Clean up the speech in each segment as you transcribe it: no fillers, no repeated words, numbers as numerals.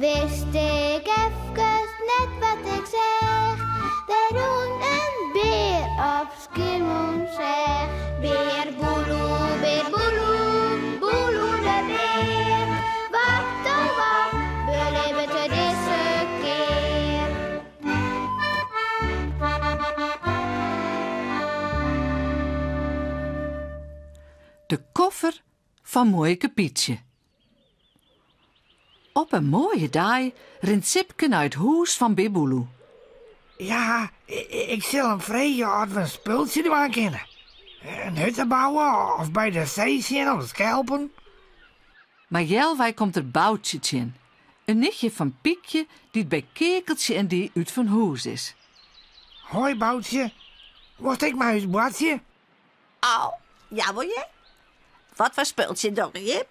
Wist ik even net wat ik zeg. Daar doen een beer op Schiermonnikoog. Beer boeloe, boeloe de beer. Wacht oh wat, beleven we deze keer. De koffer van Mooike Pietje. Op een mooie dag rent Sipke naar het huis van Beboeloe. Ja, ik zal hem vragen of we een spultje doen kunnen. Een hut bouwen of bij de zee zien of schelpen. Maar Jelwij komt er Boutje in. Een nichtje van Piekje die het bij Kekeltje en die uit van huis is. Hoi Boutje, word ik maar eens badje? Oh, ja wil je? Wat voor speeltje doe je?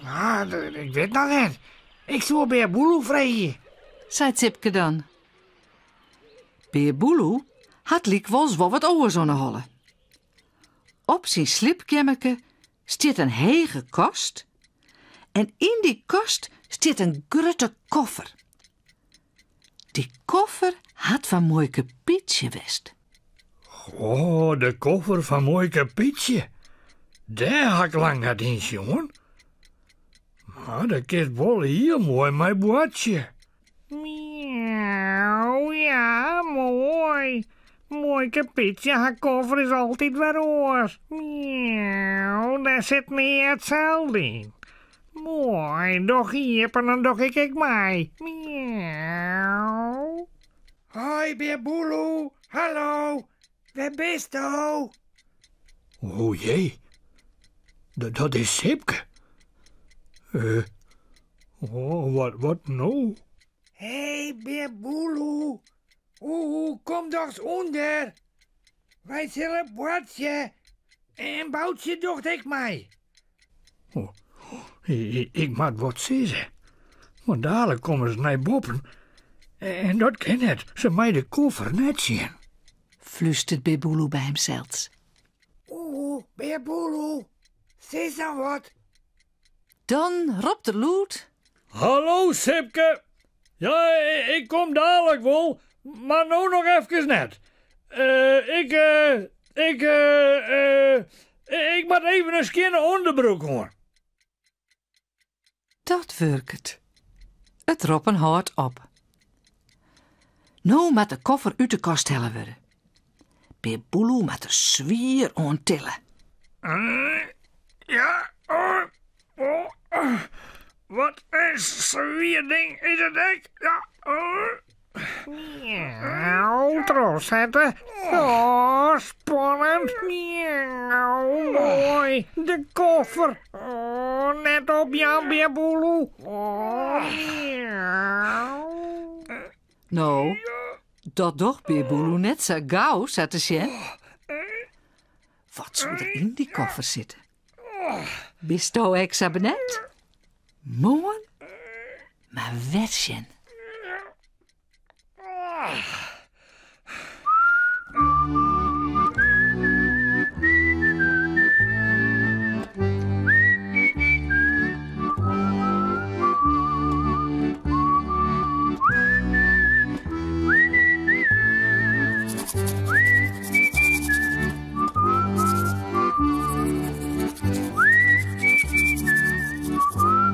Nou, ik weet nog niet. Ik zou bij Boeloe vragen. Zei Sipke dan. Beer Boeloe had liek wel wat oor zo'n holle. Op zijn slipkamerke stiet een hege kast en in die kast stiet een grote koffer. Die koffer had van Mooike Pietje west. Oh, de koffer van Mooike Pietje. Daar had ik lang naar dienst, jongen. Maar dat kist wel heel mooi mijn bootje. Miauw, ja, mooi. Mooike Pietje, haar koffer is altijd weer roos. Miauw, daar zit meer hetzelfde in. Mooi, doch hier en dan doch ik mij. Miauw. Hoi, Beer Boeloe. Hallo. Waar bist u? O jee. Dat is Sipke. Wat nou? Hé, Beer Boeloe. Kom toch eens onder. Wij zullen bootje. En Boutje docht ik mij. Oh, ik moet wat zeggen. Want dadelijk komen ze naar boven. En dat kan het. Ze mij de koffer net zien. Fluistert Beer Boeloe bij hemzelfs. Beer Boeloe. Zeg dan wat. Dan roept de loet. Hallo Sipke. Ja, ik kom dadelijk wel, maar nou nog even net. Ik moet even een skinne onderbroek hoor. Dat werkt. Het roppen houdt op. Nou moet de koffer uit de kast hellen worden. Beer Boeloe moet er zwier aan tillen. Ja, wat een zwier ding is het ik? Ja, Miauw, trots zetten. Oh, spannend. Miauw, mooi. De koffer. Oh, net op Jan Beer Boeloe. Oh, miauw. Nou, dat doch Beer Boeloe net zo gauw, zat de Sjen. Wat zou er in die koffer zitten? Bist u exabenet? Mooi, maar wetjen.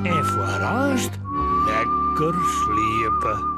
En vooral lekker sliepen.